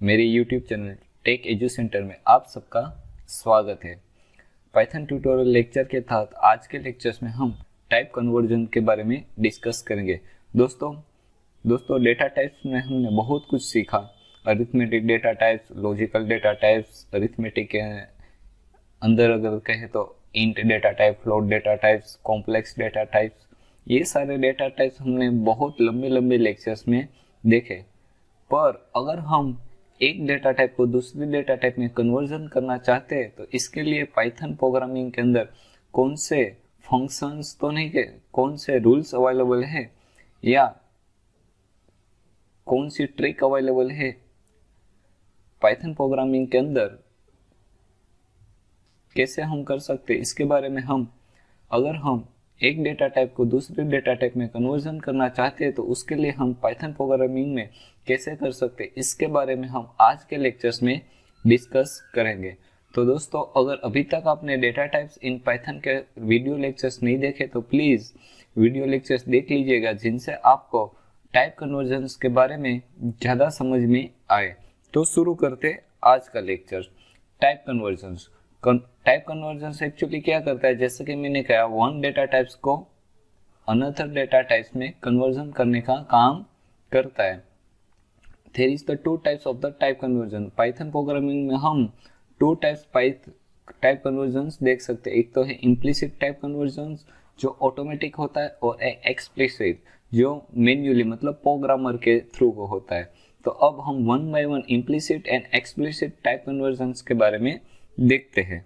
मेरे YouTube channel Tech Edu Centre में आप सबका स्वागत है। पाइथन ट्यूटोरियल लेक्चर के तहत आज के लेक्चर्स में हम टाइप कन्वर्जन के बारे में डिस्कस करेंगे। दोस्तों डेटा टाइप्स में हमने बहुत कुछ सीखा। Arithmetic data types, logical data types, arithmetic के अंदर अगर कहे तो int data type, float data types, complex data types, ये सारे डेटा टाइप्स हमने बहुत लंबे लेक्चर्स में देखे। पर अगर हम एक डेटा टाइप को दूसरे डेटा टाइप में कन्वर्जन करना चाहते हैं तो इसके लिए पाइथन प्रोग्रामिंग के अंदर कौन से फंक्शंस तो नहीं के कौन से रूल्स अवेलेबल है या कौन सी ट्रिक अवेलेबल है पाइथन प्रोग्रामिंग के अंदर कैसे हम कर सकते हैं, इसके बारे में अगर हम एक डेटा टाइप को दूसरे डेटा टाइप में कन्वर्जन करना चाहते हैं तो उसके लिए हम पाइथन प्रोग्रामिंग में कैसे कर सकते हैं, इसके बारे में हम आज के लेक्चर्स में डिस्कस करेंगे। तो दोस्तों, अगर अभी तक आपने डेटा टाइप्स इन पाइथन के वीडियो लेक्चर्स नहीं देखे तो प्लीज़ वीडियो लेक्चर्स देख लीजिएगा, जिनसे आपको टाइप कन्वर्जन्स के बारे में ज़्यादा समझ में आए। तो शुरू करते आज का lecture. Type conversions type conversion actually क्या करता है, जैसे कि मैंने कहा, वन डेटा टाइप्स को अनदर डेटा टाइप्स में कन्वर्जन करने का काम करता है। There is the two types of the type conversion. Python programming में हम टू टाइप्स टाइप कन्वर्जन्स देख सकते हैं। एक तो है इम्प्लिसिट टाइप कन्वर्जन्स जो ऑटोमेटिक होता है, और एक्सप्लिसिट जो मैन्युअली मतलब प्रोग्रामर के थ्रू को होता है। तो अब हम one by one implicit and explicit type convergence के बारे में देखते हैं।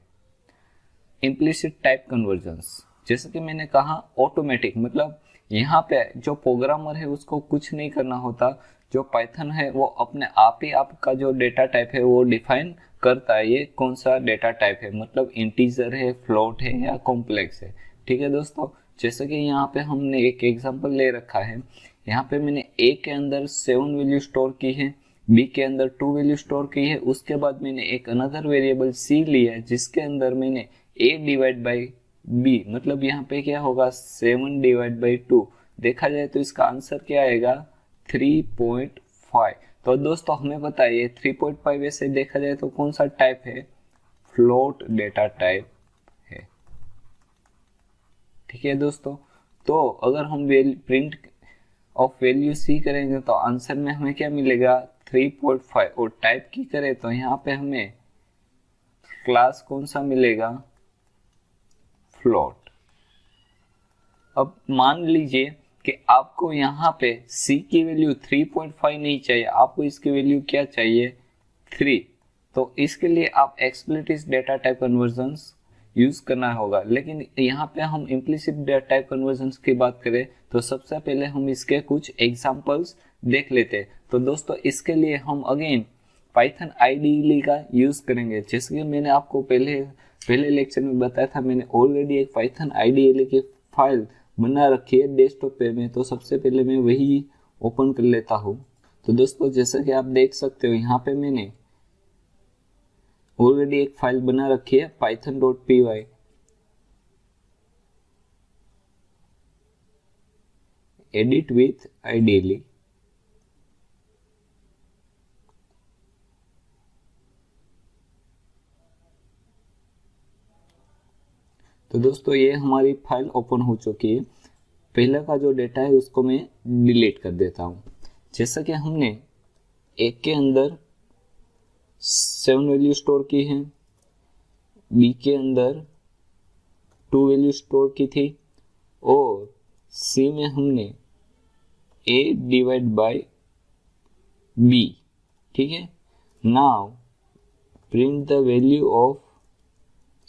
इम्प्लिसिट टाइप कन्वर्जन्स, जैसे कि मैंने कहा, ऑटोमेटिक मतलब यहाँ पे जो प्रोग्रामर है उसको कुछ नहीं करना होता। जो पाइथन है वो अपने आप ही आपका जो डेटा टाइप है वो डिफाइन करता है, ये कौन सा डेटा टाइप है, मतलब इंटीजर है, फ्लोट है या कॉम्प्लेक्स है। ठीक है दोस्तों, जैसे कि यहाँ पे हमने एक एग्जांपल ले रखा है। यहाँ पे मैंने ए के अंदर 7 वैल्यू स्टोर की है, बी के अंदर 2 वैल्यू स्टोर की है। उसके बाद मैंने एक अनदर वेरिएबल सी लिया है जिसके अंदर मैंने a डिवाइड बाई बी, मतलब यहाँ पे क्या होगा 7 डिवाइड बाई 2। देखा जाए तो इसका आंसर क्या आएगा 3.5। तो दोस्तों हमें पता है ये 3.5 वैसे देखा जाए तो कौन सा टाइप है, फ्लोट डेटा टाइप है। ठीक है दोस्तों, तो अगर हम प्रिंट ऑफ वैल्यू सी करेंगे तो आंसर में हमें क्या मिलेगा 3.5। और टाइप की करें तो यहाँ पे हमें क्लास कौन सा मिलेगा, फ्लोट। अब मान लीजिए कि आपको यहाँ पे c की वैल्यू 3.5 नहीं चाहिए, आपको इसकी वैल्यू क्या चाहिए 3। तो इसके लिए आप explicit data type convergence use करना होगा। लेकिन यहाँ पे हम इम्प्लिसिट डेटा टाइप कन्वर्जन्स की बात करें तो सबसे पहले हम इसके कुछ एग्जांपल्स देख लेते हैं। तो दोस्तों इसके लिए हम अगेन पाइथन IDE का यूज करेंगे। जैसे कि मैंने आपको पहले लेक्चर में बताया था, मैंने ऑलरेडी एक पाइथन IDE की फाइल बना रखी है डेस्कटॉप पे में। तो सबसे पहले मैं वही ओपन कर लेता हूँ। तो दोस्तों जैसे कि आप देख सकते हो यहाँ पे मैंने ऑलरेडी एक फाइल बना रखी है python.py। Edit with IDE। तो दोस्तों ये हमारी फाइल ओपन हो चुकी है। पहले का जो डेटा है उसको मैं डिलीट कर देता हूँ। जैसा कि हमने एक के अंदर 7 वैल्यू स्टोर की है, बी के अंदर 2 वैल्यू स्टोर की थी, और सी में हमने a डिवाइड बाय b। ठीक है, now print the value of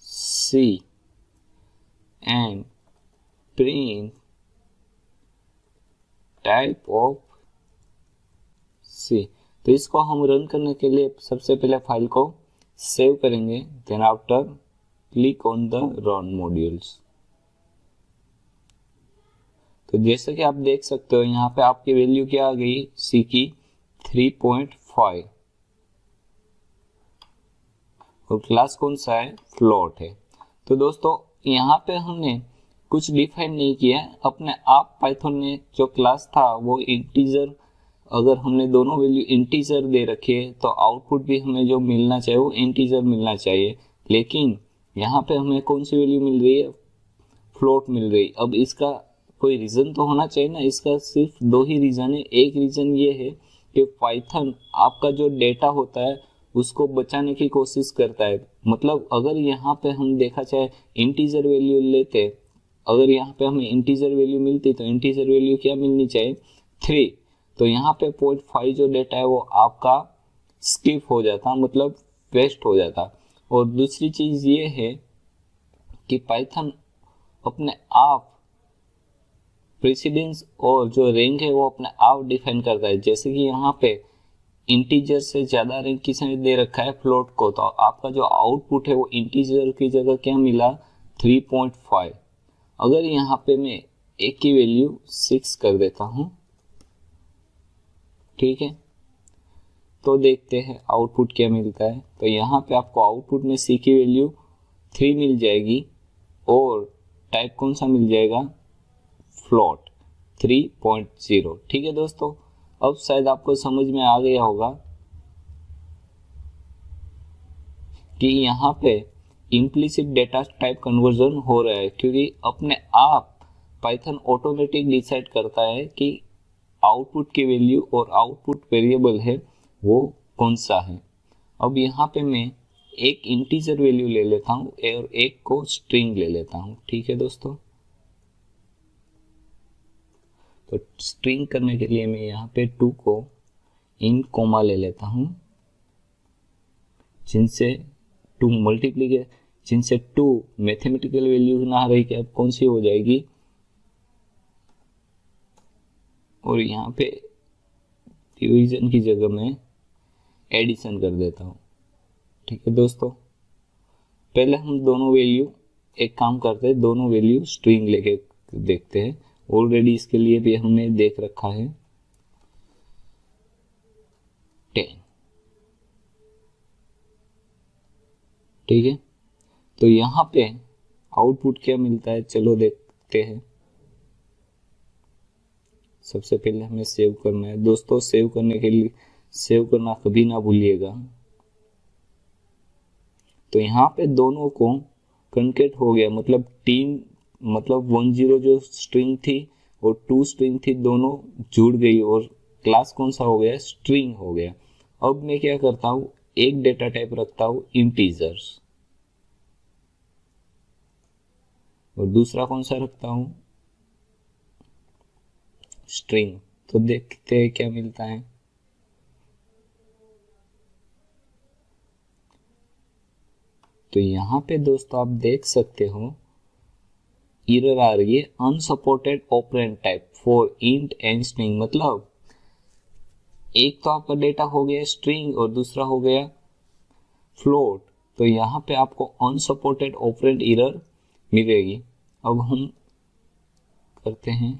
c and print type of C। तो इसको हम रन करने के लिए सबसे पहले फाइल को सेव करेंगे, then after click on the run modules. तो जैसे कि आप देख सकते हो यहाँ पे आपकी वैल्यू क्या आ गई C की 3.5, और क्लास कौन सा है, फ्लोट है। तो दोस्तों यहाँ पे हमने कुछ डिफाइन नहीं किया है, अपने आप पाइथन ने जो क्लास था वो इंटीजर अगर हमने दोनों वैल्यू इंटीजर दे रखी है तो आउटपुट भी हमें जो मिलना चाहिए वो इंटीजर मिलना चाहिए, लेकिन यहाँ पे हमें कौन सी वैल्यू मिल रही है, फ्लोट मिल रही। अब इसका कोई रीजन तो होना चाहिए ना, इसका सिर्फ दो ही रीजन है। एक रीजन ये है कि पाइथन आपका जो डेटा होता है उसको बचाने की कोशिश करता है। मतलब अगर यहाँ पे हम देखा जाए इंटीजर वैल्यू लेते, अगर यहाँ पे हमें इंटीजर वैल्यू मिलती तो इंटीजर वैल्यू क्या मिलनी चाहिए, 3। तो यहाँ पे 0.5 जो डेटा है वो आपका स्किप हो जाता, मतलब वेस्ट हो जाता। और दूसरी चीज ये है कि पाइथन अपने आप प्रेसिडेंस और जो रैंक है वो अपने आप डिफाइन करता है। जैसे कि यहाँ पे इंटीजर से ज्यादा रैंक किसने दे रखा है, फ्लोट को, तो आपका जो आउटपुट है वो इंटीजर की जगह क्या मिला, 3.5। अगर यहाँ पे मैं एक की वैल्यू 6 कर देता हूं, ठीक है, तो देखते हैं आउटपुट क्या मिलता है। तो यहाँ पे आपको आउटपुट में सी की वैल्यू 3 मिल जाएगी और टाइप कौन सा मिल जाएगा, फ्लोट 3.0। ठीक है दोस्तों, अब शायद आपको समझ में आ गया होगा कि यहाँ पे इम्प्लिसिट डेटा टाइप कन्वर्जन हो रहा है, क्योंकि अपने आप पाइथन ऑटोमेटिक डिसाइड करता है कि आउटपुट की वैल्यू और आउटपुट वेरिएबल है वो कौन सा है। अब यहाँ पे मैं एक इंटीजर वैल्यू ले लेता हूँ और एक को स्ट्रिंग ले लेता हूँ। ठीक है दोस्तों, तो स्ट्रिंग करने के लिए मैं यहाँ पे 2 को इन कोमा ले लेता हूँ, जिनसे 2 मल्टीप्लीकेशन, जिनसे 2 मैथमेटिकल वैल्यू ना रही कि अब कौन सी हो जाएगी, और यहाँ पे डिवीजन की जगह में एडिशन कर देता हूँ। ठीक है दोस्तों, पहले हम दोनों वैल्यू, एक काम करते हैं, दोनों वैल्यू स्ट्रिंग लेके देखते हैं। ऑलरेडी इसके लिए भी हमने देख रखा है 10। ठीक है, तो यहाँ पे आउटपुट क्या मिलता है, चलो देखते हैं। सबसे पहले हमें सेव करना है दोस्तों, सेव करने के लिए सेव करना कभी ना भूलिएगा। तो यहाँ पे दोनों को कॉन्केट हो गया, मतलब 10 जो स्ट्रिंग थी और 2 स्ट्रिंग थी, दोनों जुड़ गई और क्लास कौन सा हो गया, स्ट्रिंग हो गया। अब मैं क्या करता हूँ, एक डेटा टाइप रखता हूँ इंटीजर्स, और दूसरा कौन सा रखता हूँ, स्ट्रिंग। तो देखते हैं क्या मिलता है। तो यहाँ पे दोस्तों आप देख सकते हो एरर आ रही है, unsupported operand type for int and string. मतलब एक तो आपका डेटा हो गया स्ट्रिंग और दूसरा हो गया फ्लोट, तो यहाँ पे आपको अनसपोर्टेड ऑपरेंड एरर मिलेगी। अब हम करते हैं,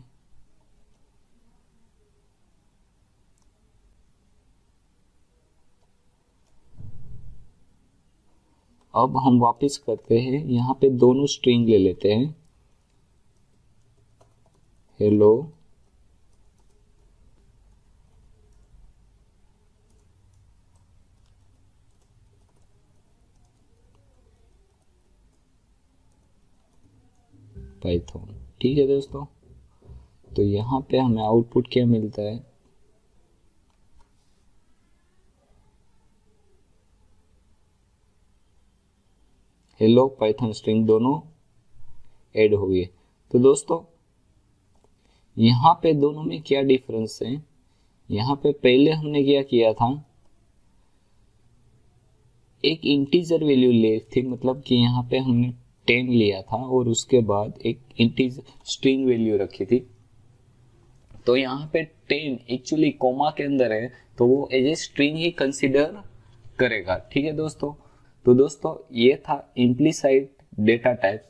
अब हम वापस करते हैं, यहाँ पे दोनों स्ट्रिंग ले लेते हैं, हेलो पाइथन। ठीक है दोस्तों, तो यहाँ पे हमें आउटपुट क्या मिलता है, हेलो पाइथन स्ट्रिंग, दोनों ऐड हो गए। तो दोस्तों यहाँ पे दोनों में क्या डिफरेंस है, यहाँ पे पहले हमने क्या किया था, एक इंटीजर वैल्यू ले थी, मतलब कि यहाँ पे हमने 10 लिया था और उसके बाद एक इंटीजर स्ट्रिंग वैल्यू रखी थी। तो यहाँ पे 10 एक्चुअली कोमा के अंदर है, तो वो एज ए स्ट्रिंग ही कंसिडर करेगा। ठीक है दोस्तों, तो दोस्तों ये था इम्प्लिसाइट डेटा टाइप।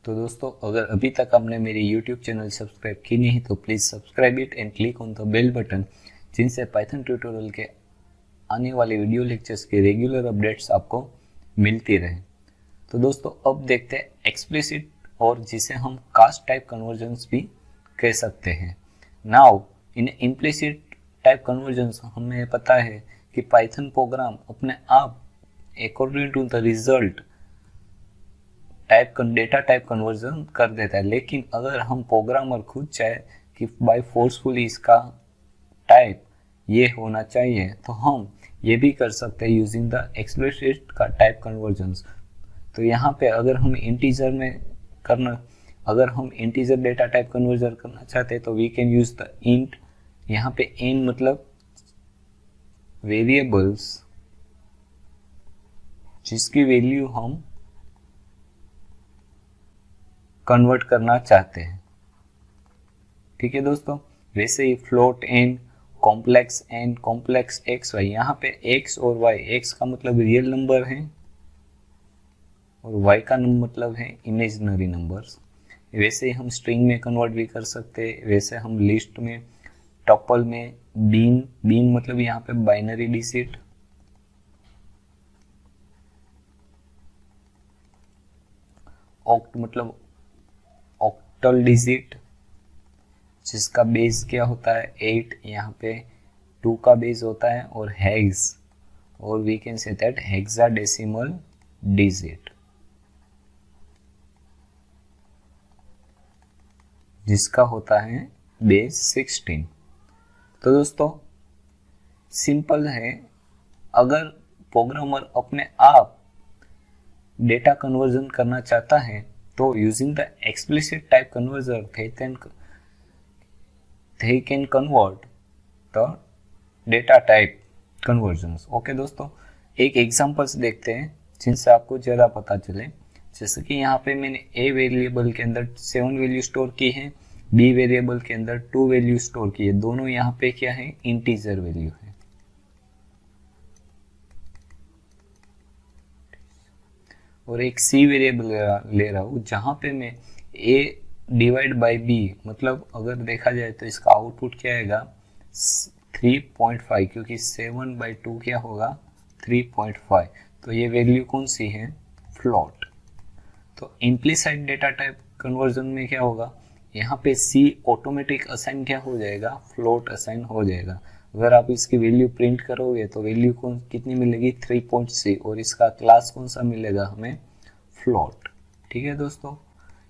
तो दोस्तों अगर अभी तक आपने मेरी YouTube चैनल सब्सक्राइब की नहीं तो please subscribe it and click on the bell button, जिनसे पाइथन ट्यूटोरियल के आने वाले वीडियो लेक्चर्स के रेगुलर अपडेट्स आपको मिलती रहे। तो दोस्तों अब देखते हैं एक्सप्लिसिट, और जिसे हम कास्ट टाइप कन्वर्जन्स भी कह सकते हैं। Now in implicit type conversions हमें पता है कि पाइथन प्रोग्राम अपने आप according to the result data type conversion कर देता है। लेकिन अगर हम प्रोग्रामर खुद चाहे कि बाय फोर्सफुली इसका टाइप ये होना चाहिए, तो हम ये भी कर सकते हैं यूजिंग द एक्सप्लिसिट का टाइप कन्वर्जन्स। तो यहाँ पे अगर हम इंटीजर डेटा टाइप कन्वर्जन करना चाहते हैं तो we can use the int. यहाँ पे इन मतलब वेरिएबल्स जिसकी वैल्यू हम कन्वर्ट करना चाहते हैं। ठीक है दोस्तों, वैसे ही float n, complex n, complex x y, यहाँ पे एक्स और वाई, एक्स का मतलब रियल नंबर है और वाई का मतलब है इमेजिनरी नंबर्स। वैसे ही हम स्ट्रिंग में कन्वर्ट भी कर सकते हैं, वैसे हम लिस्ट में, टपल में, बीन मतलब यहाँ पे बाइनरी डिजिट, ऑक्ट मतलब ऑक्टल डिजिट जिसका बेस क्या होता है 8, यहाँ पे 2 का बेस होता है, और हेक्स, और we can say that hexadecimal digit जिसका होता है बेस 16। तो दोस्तों सिंपल है, अगर प्रोग्रामर अपने आप डेटा कन्वर्जन करना चाहता है तो using the explicit type conversion they can convert the data type conversions। Okay दोस्तों, एक एग्जांपल्स देखते हैं जिनसे आपको ज़्यादा पता चले। जैसे कि यहाँ पे मैंने ए वेरिएबल के अंदर 7 वैल्यू स्टोर की है, बी वेरिएबल के अंदर 2 वैल्यू स्टोर की है, दोनों यहाँ पे क्या है, इंटीजर वैल्यू है। और एक सी वेरिएबल ले रहा हूँ जहाँ पे मैं ए डिवाइड बाई बी, मतलब अगर देखा जाए तो इसका आउटपुट क्या आएगा 3.5, क्योंकि 7/2 क्या होगा 3.5। तो ये वैल्यू कौन सी है, फ्लोट। तो इम्प्लिसाइट डेटा टाइप कन्वर्जन में क्या होगा, यहाँ पे सी ऑटोमेटिक असाइन क्या हो जाएगा, फ्लोट असाइन हो जाएगा। अगर आप इसकी वैल्यू प्रिंट करोगे तो वैल्यू कितनी मिलेगी 3.6, और इसका क्लास कौन सा मिलेगा हमें, फ्लोट। ठीक है दोस्तों,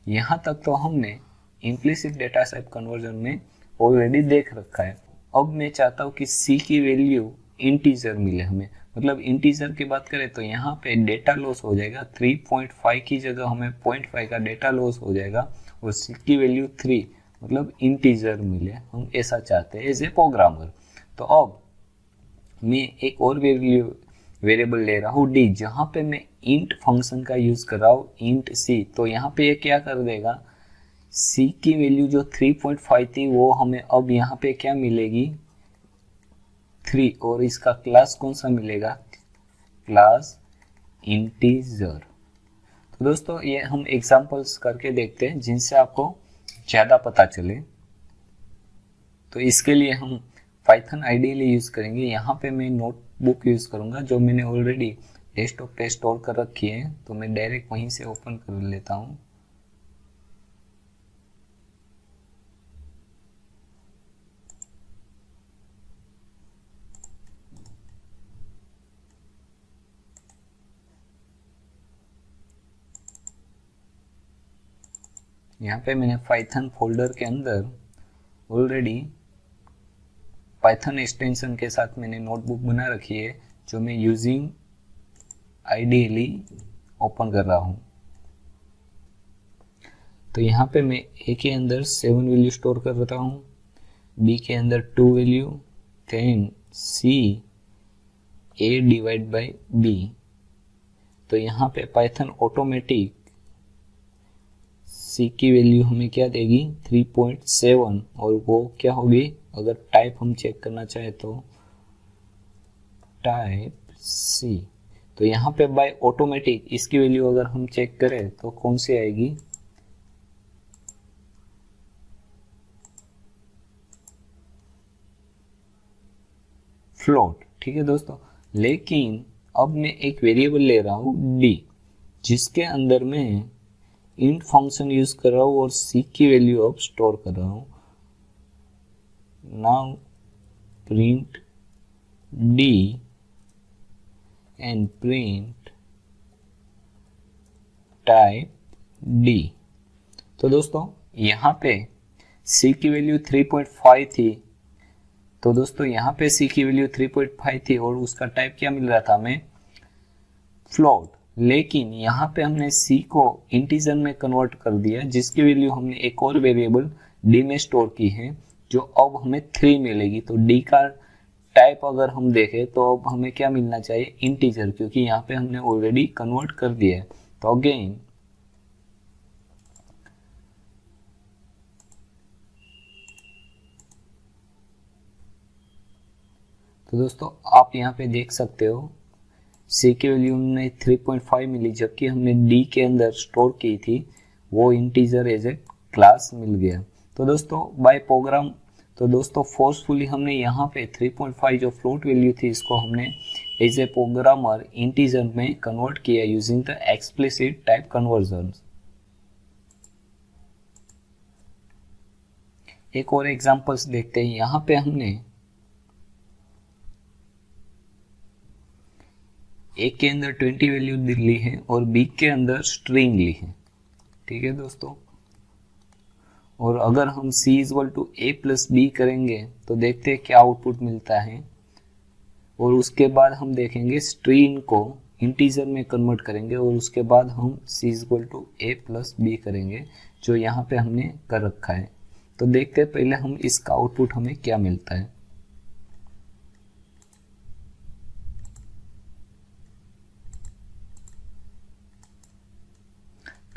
यहाँ तक तो हमने इम्प्लिसिट डेटा टाइप कन्वर्जन में ऑलरेडी देख रखा है। अब मैं चाहता हूँ कि सी की वैल्यू इंटीजर मिले हमें, मतलब इंटीजर की बात करें तो यहाँ पे डेटा लॉस हो जाएगा 3.5 की जगह हमें 0.5 का डेटा लॉस हो जाएगा, और सी की वैल्यू 3 मतलब इंटीजर मिले, हम ऐसा चाहते हैं एज ए प्रोग्रामर। तो अब मैं एक और वेरिएबल ले रहा हूँ डी, जहाँ पे मैं इंट फंक्शन का यूज कर रहा हूँ, इंट सी। तो यहाँ पे ये क्या कर देगा, सी की वैल्यू जो 3.5 थी वो हमें अब यहाँ पे क्या मिलेगी 3, और इसका क्लास कौन सा मिलेगा, क्लास इंटीजर। तो दोस्तों ये हम एग्जांपल्स करके देखते हैं जिनसे आपको ज़्यादा पता चले। तो इसके लिए हम पाइथन आइडियली यूज करेंगे। यहाँ पे मैं नोटबुक यूज करूँगा जो मैंने ऑलरेडी डेस्कटॉप पे स्टोर कर रखी है, तो मैं डायरेक्ट वहीं से ओपन कर लेता हूँ। यहाँ पे मैंने पाइथन फोल्डर के अंदर ऑलरेडी पाइथन एक्सटेंशन के साथ मैंने नोटबुक बना रखी है जो मैं यूजिंग आइडियली ओपन कर रहा हूँ। तो यहाँ पे मैं ए के अंदर 7 वैल्यू स्टोर कर रहा हूँ, बी के अंदर 2 value, then c a divide by b. तो यहाँ पे पाइथन ऑटोमेटिक सी की वैल्यू हमें क्या देगी 3.7, और वो क्या होगी, अगर टाइप हम चेक करना चाहे तो टाइप सी। तो यहाँ पे बाय ऑटोमेटिक इसकी वैल्यू अगर हम चेक करें तो कौन सी आएगी, फ्लोट। ठीक है दोस्तों, लेकिन अब मैं एक वेरिएबल ले रहा हूँ डी, जिसके अंदर मैं इंट फंक्शन यूज कर रहा हूँ और सी की वैल्यू अब स्टोर कर रहा हूँ। Now print D and print type D. तो दोस्तों यहाँ पे C की वैल्यू 3.5 थी, तो दोस्तों यहाँ पे C की वैल्यू 3.5 थी और उसका टाइप क्या मिल रहा था हमें, फ्लोट। लेकिन यहाँ पे हमने C को इंटीजर में कन्वर्ट कर दिया, जिसकी वैल्यू हमने एक और वेरिएबल D में स्टोर की है, जो अब हमें 3 मिलेगी। तो D का टाइप अगर हम देखें तो अब हमें क्या मिलना चाहिए, इंटीजर, क्योंकि यहाँ पे हमने ऑलरेडी कन्वर्ट कर दिया है। तो अगेन तो दोस्तों आप यहाँ पे देख सकते हो C की वैल्यू हमने 3.5 मिली, जबकि हमने D के अंदर स्टोर की थी वो इंटीजर एज ए क्लास मिल गया। तो दोस्तों बाय प्रोग्राम, तो दोस्तों फोर्सफुली हमने यहाँ पे 3.5 जो फ्लोट वैल्यू थी इसको हमने एज ए प्रोग्रामर इंटीजर में कन्वर्ट किया using the explicit type conversion. एक और एग्जांपल्स देखते हैं। यहाँ पे हमने A के अंदर 20 वैल्यू ली है और B के अंदर स्ट्रिंग ली है, ठीक है दोस्तों। और अगर हम C = A + B करेंगे तो देखते हैं क्या आउटपुट मिलता है, और उसके बाद हम देखेंगे स्ट्रिंग को इंटीजर में कन्वर्ट करेंगे और उसके बाद हम C = A + B करेंगे, जो यहाँ पे हमने कर रखा है। तो देखते हैं पहले हम इसका आउटपुट हमें क्या मिलता है।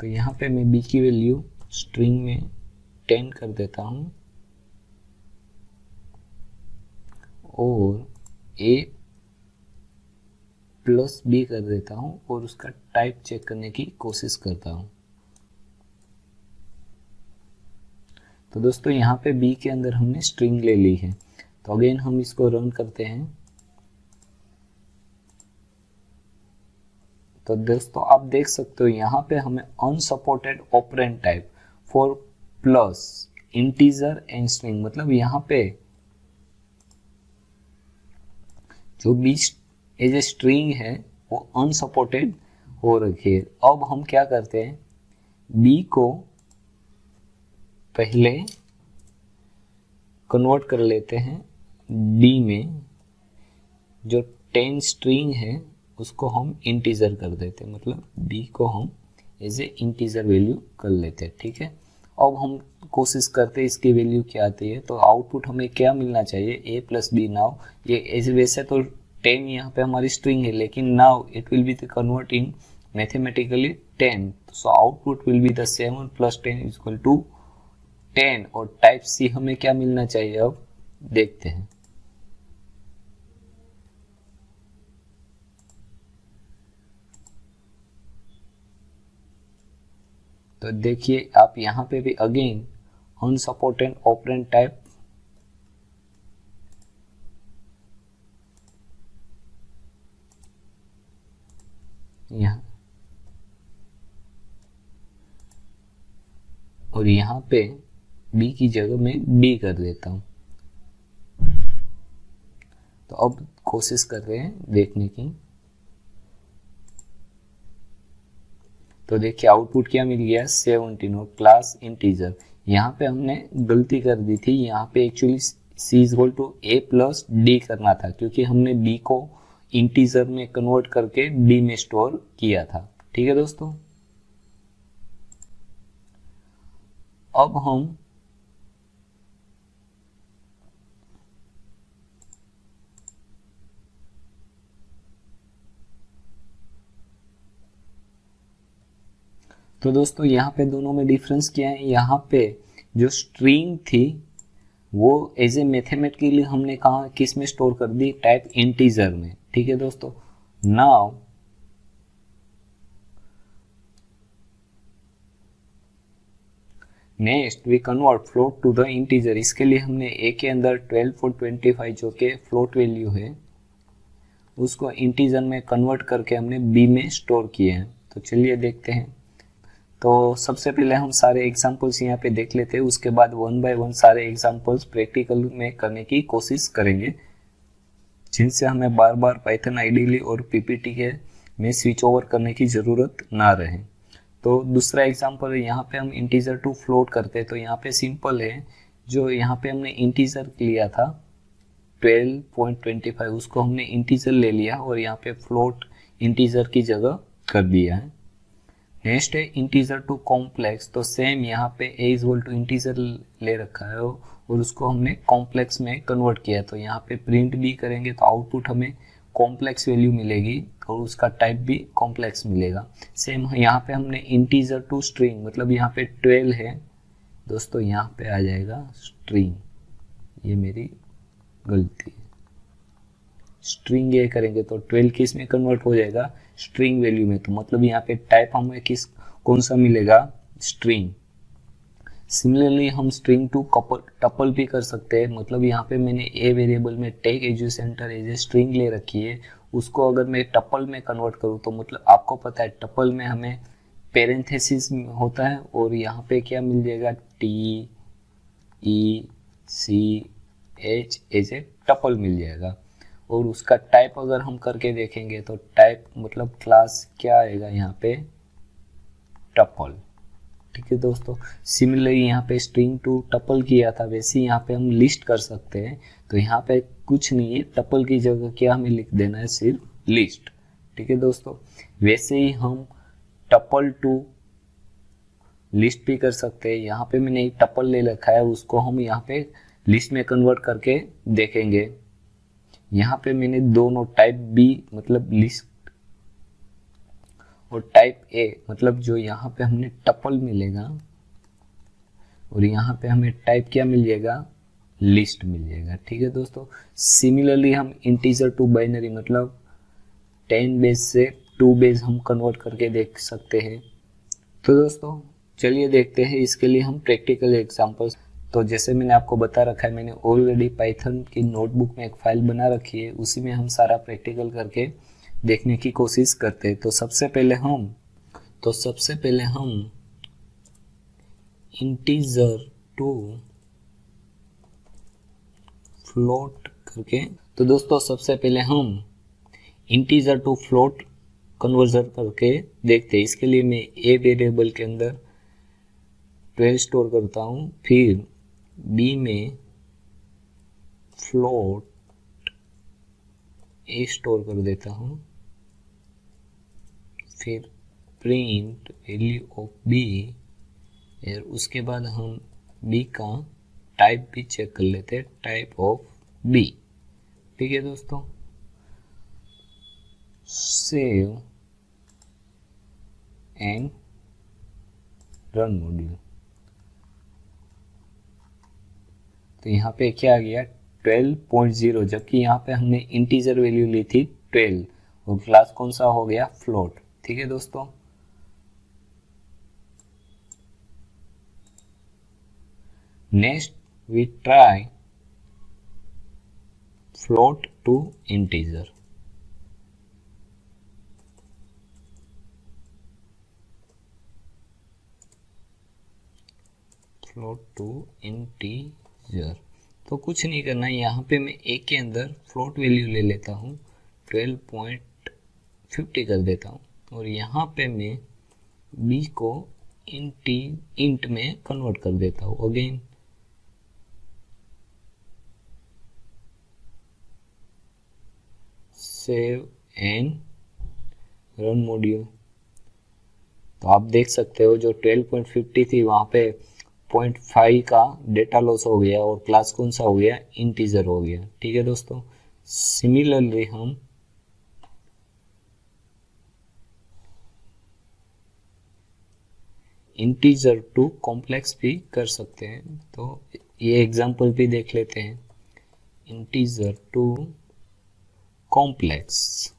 तो यहाँ पे मैं B की वैल्यू स्ट्रिंग में 10 कर देता हूँ और A + B कर देता हूँ और उसका टाइप चेक करने की कोशिश करता हूँ। तो दोस्तों यहाँ पे B के अंदर हमने स्ट्रिंग ले ली है। तो अगेन हम इसको रन करते हैं। तो दोस्तों आप देख सकते हो यहाँ पे हमें unsupported operand type for plus integer and string, मतलब यहाँ पे जो B एज ए स्ट्रिंग है वो अनसपोर्टेड हो रखी है। अब हम क्या करते हैं, B को पहले कन्वर्ट कर लेते हैं D में, जो 10 स्ट्रिंग है उसको हम इंटीजर कर देते हैं, मतलब B को हम एज ए इंटीजर वैल्यू कर लेते हैं, ठीक है। अब हम कोशिश करते हैं इसकी वैल्यू क्या आती है। तो आउटपुट हमें क्या मिलना चाहिए, A + B। नाउ ये एज वैसे तो 10 यहाँ पे हमारी स्ट्रिंग है, लेकिन now it will be convert in mathematically 10, so output will be the 7 + 10 = 10। और टाइप C हमें क्या मिलना चाहिए, अब देखते हैं। तो देखिए आप यहाँ पे भी अगेन अनसपोर्टेड ऑपरेंड टाइप यहाँ, और यहाँ पे B की जगह में D कर देता हूँ। तो अब कोशिश कर रहे हैं देखने की। तो देखिए आउटपुट क्या मिल गया, 17 और क्लास इंटीजर। यहाँ पे हमने गलती कर दी थी, यहाँ पे एक्चुअली C = A + D करना था, क्योंकि हमने B को इंटीजर में कन्वर्ट करके D में स्टोर किया था, ठीक है दोस्तों। अब हम तो दोस्तों यहाँ पे दोनों में डिफरेंस क्या है, यहाँ पे जो स्ट्रिंग थी वो एज ए मैथमेटिकली हमने कहा किस में स्टोर कर दी, टाइप इंटीजर में, ठीक है दोस्तों। Now next we convert float to the integer. इसके लिए हमने A के अंदर 12 और 25 जो के फ्लोट वैल्यू है उसको इंटीजर में कन्वर्ट करके हमने B में स्टोर किए हैं। तो चलिए देखते हैं। तो सबसे पहले हम सारे एग्जांपल्स यहाँ पे देख लेते हैं, उसके बाद वन बाय वन सारे एग्जांपल्स प्रैक्टिकल में करने की कोशिश करेंगे, जिनसे हमें बार बार पाइथन आइडियली और पीपीटी के में स्विच ओवर करने की ज़रूरत ना रहे। तो दूसरा एग्जांपल है, यहाँ पे हम इंटीजर टू फ्लोट करते हैं। तो यहाँ पे सिंपल है, जो यहाँ पे हमने इंटीजर लिया था 12.25, उसको हमने इंटीजर ले लिया और यहाँ पे फ्लोट इंटीजर की जगह कर दिया है। नेक्स्ट है इंटीजर टू कॉम्प्लेक्स। तो सेम यहाँ पे a इक्वल टू इंटीजर ले रखा है और उसको हमने कॉम्प्लेक्स में कन्वर्ट किया है। तो यहाँ पे प्रिंट भी करेंगे तो आउटपुट हमें कॉम्प्लेक्स वैल्यू मिलेगी और उसका टाइप भी कॉम्प्लेक्स मिलेगा। सेम यहाँ पे हमने इंटीजर टू स्ट्रिंग, मतलब यहाँ पे 12 है दोस्तों, यहाँ पे आ जाएगा स्ट्रिंग, ये मेरी गलती है, स्ट्रिंग ये करेंगे तो 12 किस में कन्वर्ट हो जाएगा, स्ट्रिंग वैल्यू में। तो मतलब यहाँ पे टाइप हमें कौन सा मिलेगा, स्ट्रिंग। सिमिलरली हम स्ट्रिंग टू टपल भी कर सकते हैं। मतलब यहाँ पे मैंने ए वेरिएबल में टेक एजुसेंटर एज ए स्ट्रिंग ले रखी है, उसको अगर मैं टपल में कन्वर्ट करूँ तो मतलब आपको पता है टपल में हमें पेरेंथेसिस होता है और यहाँ पे क्या मिल जाएगा, T E C H as a tuple मिल जाएगा। और उसका टाइप अगर हम करके देखेंगे तो टाइप मतलब क्लास क्या आएगा यहाँ पे, टपल। ठीक है दोस्तों, सिमिलरली यहाँ पे स्ट्रिंग टू टपल किया था, वैसे यहाँ पे हम लिस्ट कर सकते हैं। तो यहाँ पे कुछ नहीं है, टपल की जगह क्या हमें लिख देना है, सिर्फ लिस्ट। ठीक है दोस्तों, वैसे ही हम टपल टू लिस्ट भी कर सकते हैं। यहाँ पे मैंने एक टपल ले रखा है, उसको हम यहाँ पे लिस्ट में कन्वर्ट करके देखेंगे। यहाँ पे मैंने दोनों टाइप बी मतलब लिस्ट और टाइप ए मतलब जो यहाँ पे हमने टपल मिलेगा और यहाँ पे हमें टाइप क्या मिल जाएगा, लिस्ट मिल जाएगा। ठीक है दोस्तों, सिमिलरली हम इंटीजर टू बाइनरी मतलब 10 बेस से 2 बेस हम कन्वर्ट करके देख सकते हैं। तो दोस्तों चलिए देखते हैं, इसके लिए हम प्रैक्टिकल एग्जांपल्स। तो जैसे मैंने आपको बता रखा है, मैंने ऑलरेडी पाइथन की नोटबुक में एक फाइल बना रखी है, उसी में हम सारा प्रैक्टिकल करके देखने की कोशिश करते हैं। तो सबसे पहले हम इंटीजर टू फ्लोट करके, तो दोस्तों सबसे पहले हम इंटीजर टू फ्लोट कन्वर्जन करके देखते हैं। इसके लिए मैं ए वेरिएबल के अंदर 12 स्टोर करता हूँ, फिर बी में फ्लोट ए स्टोर कर देता हूँ, फिर प्रिंट वैल्यू ऑफ बी, और उसके बाद हम बी का टाइप भी चेक कर लेते हैं, टाइप ऑफ बी। ठीक है दोस्तों, सेव एंड रन मॉड्यूल। तो यहाँ पे क्या आ गया 12.0, जबकि यहाँ पे हमने इंटीजर वैल्यू ली थी 12 और क्लास कौन सा हो गया, फ्लोट। ठीक है दोस्तों, next we try float to integer. Float to integer, तो कुछ नहीं करना है, यहाँ पे मैं ए के अंदर फ्लोट वैल्यू ले लेता हूँ, 12.50 कर देता हूँ और यहाँ पे मैं बी को इंट में कन्वर्ट कर देता हूँ। Again save and run module. तो आप देख सकते हो जो 12.50 थी वहाँ पे 0.5 का डेटा लॉस हो गया और क्लास कौन सा हो गया, इंटीजर हो गया। ठीक है दोस्तों, सिमिलरली हम इंटीजर टू कॉम्प्लेक्स भी कर सकते हैं। तो ये एग्जांपल भी देख लेते हैं, इंटीजर टू कॉम्प्लेक्स।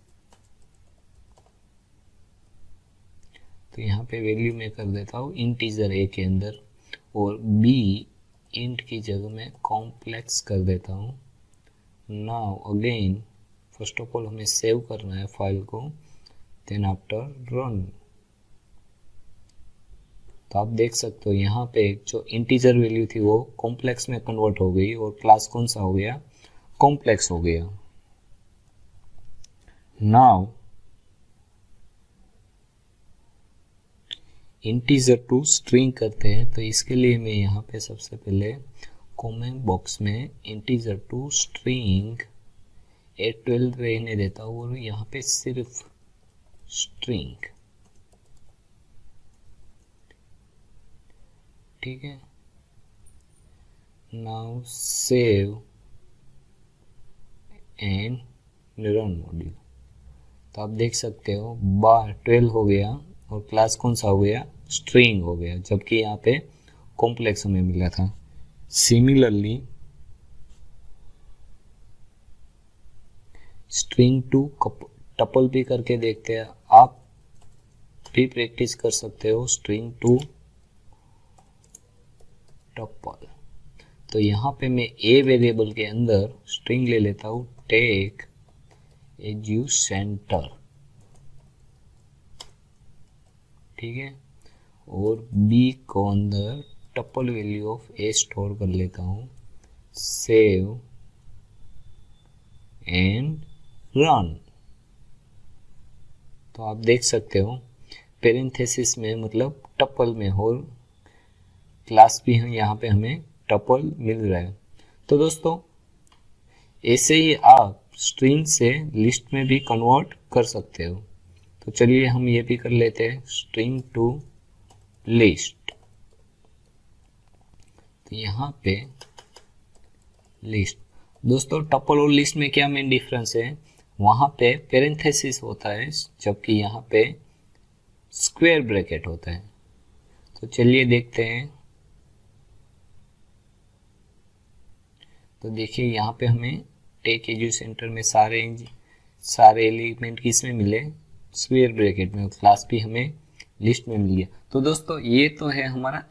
तो यहाँ पे वैल्यू मैं कर देता हूँ इंटीजर ए के अंदर और बी इंट की जगह में कॉम्प्लेक्स कर देता हूँ। Now again first of all हमें सेव करना है फाइल को, देन आफ्टर रन। तो आप देख सकते हो यहाँ पे जो इंटीजर वैल्यू थी वो कॉम्प्लेक्स में कन्वर्ट हो गई और क्लास कौन सा हो गया, कॉम्प्लेक्स हो गया। नाउ इंटीजर टू स्ट्रिंग करते हैं, तो इसके लिए मैं यहाँ पे सबसे पहले कमेंट बॉक्स में इंटीजर टू स्ट्रिंग A12 रहने देता हूँ और यहाँ पे सिर्फ स्ट्रिंग, ठीक है। Now save and run module. तो आप देख सकते हो 12 हो गया और क्लास कौन सा हो गया, स्ट्रिंग हो गया, जबकि यहाँ पे कॉम्प्लेक्स हमें मिला था। सिमिलरली स्ट्रिंग टू टपल भी करके देखते हैं, आप भी प्रैक्टिस कर सकते हो स्ट्रिंग टू टपल। तो यहाँ पे मैं ए वेरिएबल के अंदर स्ट्रिंग ले लेता हूँ टेक एज यू सेंटर, ठीक है, और बी को अंदर tuple value of A store कर लेता हूँ, सेव एंड रन। तो आप देख सकते हो पेरेंथेसिस में मतलब टपल में और क्लास भी है, यहाँ पे हमें टपल मिल रहा है। तो दोस्तों ऐसे ही आप स्ट्रिंग से लिस्ट में भी कन्वर्ट कर सकते हो। तो चलिए हम ये भी कर लेते हैं स्ट्रिंग टू लिस्ट। तो यहाँ पे लिस्ट, दोस्तों टपल और लिस्ट में क्या मेन डिफरेंस है, वहां पे पेरेंथेसिस होता है जबकि यहाँ पे स्क्वायर ब्रैकेट होता है। तो चलिए देखते हैं। तो देखिए यहाँ पे हमें टेक एजू सेंटर में सारे एलिमेंट किस में मिले, स्क्वायर ब्रैकेट में, क्लास भी हमें लिस्ट में मिल गया। तो दोस्तों ये तो है हमारा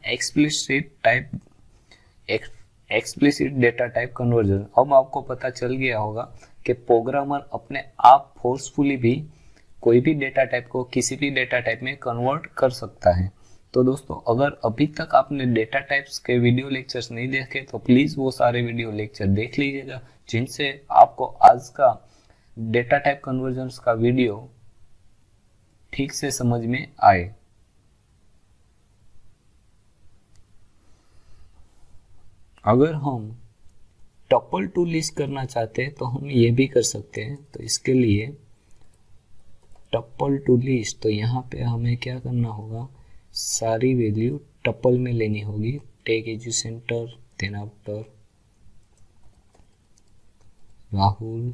एक्सप्लिसिट डेटा टाइप कन्वर्जन। अब आपको पता चल गया होगा कि प्रोग्रामर अपने आप फोर्सफुली भी कोई भी डेटा टाइप को किसी भी डेटा टाइप में कन्वर्ट कर सकता है। तो दोस्तों अगर अभी तक आपने डेटा टाइप्स के वीडियो लेक्चर्स नहीं देखे तो प्लीज वो सारे वीडियो लेक्चर देख लीजिएगा, जिनसे आपको आज का डेटा टाइप कन्वर्जन्स का वीडियो ठीक से समझ में आए। अगर हम टपल टू लिस्ट करना चाहते हैं तो हम ये भी कर सकते हैं। तो इसके लिए टपल टू लिस्ट, तो यहाँ पे हमें क्या करना होगा, सारी वैल्यू टपल में लेनी होगी, Tech Edu Centre, then after Rahul,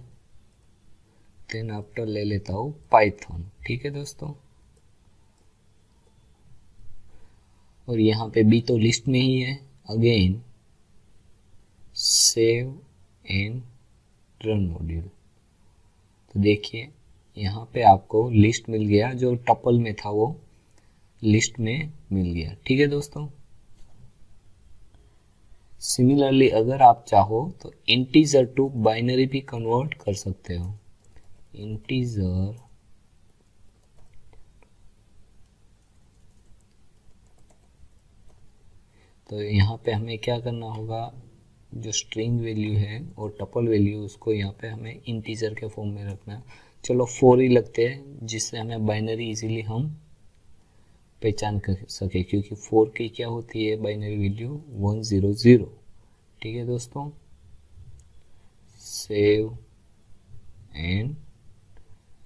then after ले लेता हूँ पाइथन, ठीक है दोस्तों। और यहाँ पे भी तो लिस्ट में ही है, again save and run module. तो देखिए यहाँ पे आपको लिस्ट मिल गया, जो टपल में था वो लिस्ट में मिल गया, ठीक है दोस्तों। सिमिलरली अगर आप चाहो तो इंटीजर टू बाइनरी भी कन्वर्ट कर सकते हो। इंटीजर तो यहाँ पे हमें क्या करना होगा, जो स्ट्रिंग वैल्यू है और टपल वैल्यू उसको यहाँ पे हमें इंटीजर के फॉर्म में रखना है। चलो 4 ही लगते हैं, जिससे हमें बाइनरी इजीली हम पहचान कर सके, क्योंकि 4 की क्या होती है बाइनरी वैल्यू 100, ठीक है दोस्तों। सेव एंड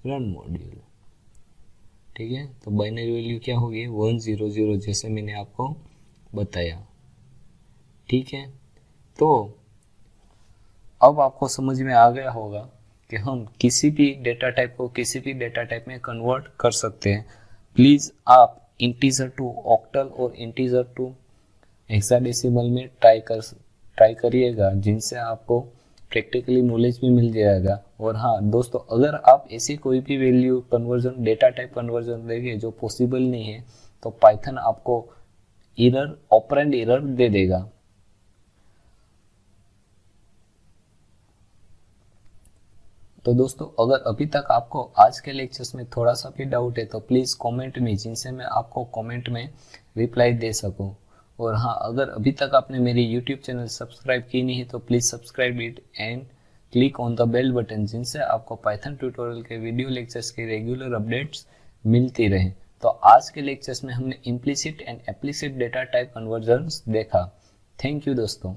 रन मॉड्यूल, ठीक है। तो बाइनरी वैल्यू क्या होगी 100, जैसे मैंने आपको बताया, ठीक है। तो अब आपको समझ में आ गया होगा कि हम किसी भी डेटा टाइप को किसी भी डेटा टाइप में कन्वर्ट कर सकते हैं। प्लीज आप इंटीजर टू ऑक्टल और इंटीजर टू हेक्साडेसिमल में ट्राई करिएगा, जिनसे आपको प्रैक्टिकली नॉलेज भी मिल जाएगा। और हाँ दोस्तों, अगर आप ऐसी कोई भी value conversion data type conversion देंगे जो पॉसिबल नहीं है, तो पाइथन आपको एरर, ऑपरेंड एरर दे देगा। तो दोस्तों अगर अभी तक आपको आज के लेक्चर्स में थोड़ा सा भी डाउट है तो प्लीज़ कमेंट में, जिनसे मैं आपको कमेंट में रिप्लाई दे सकूं। और हाँ, अगर अभी तक आपने मेरी यूट्यूब चैनल सब्सक्राइब की नहीं है तो please subscribe it and click on the bell button, जिनसे आपको पाइथन ट्यूटोरियल के वीडियो लेक्चर्स की रेगुलर अपडेट्स मिलती रहे। तो आज के लेक्चर्स में हमने implicit and explicit data type conversions देखा। थैंक यू दोस्तों।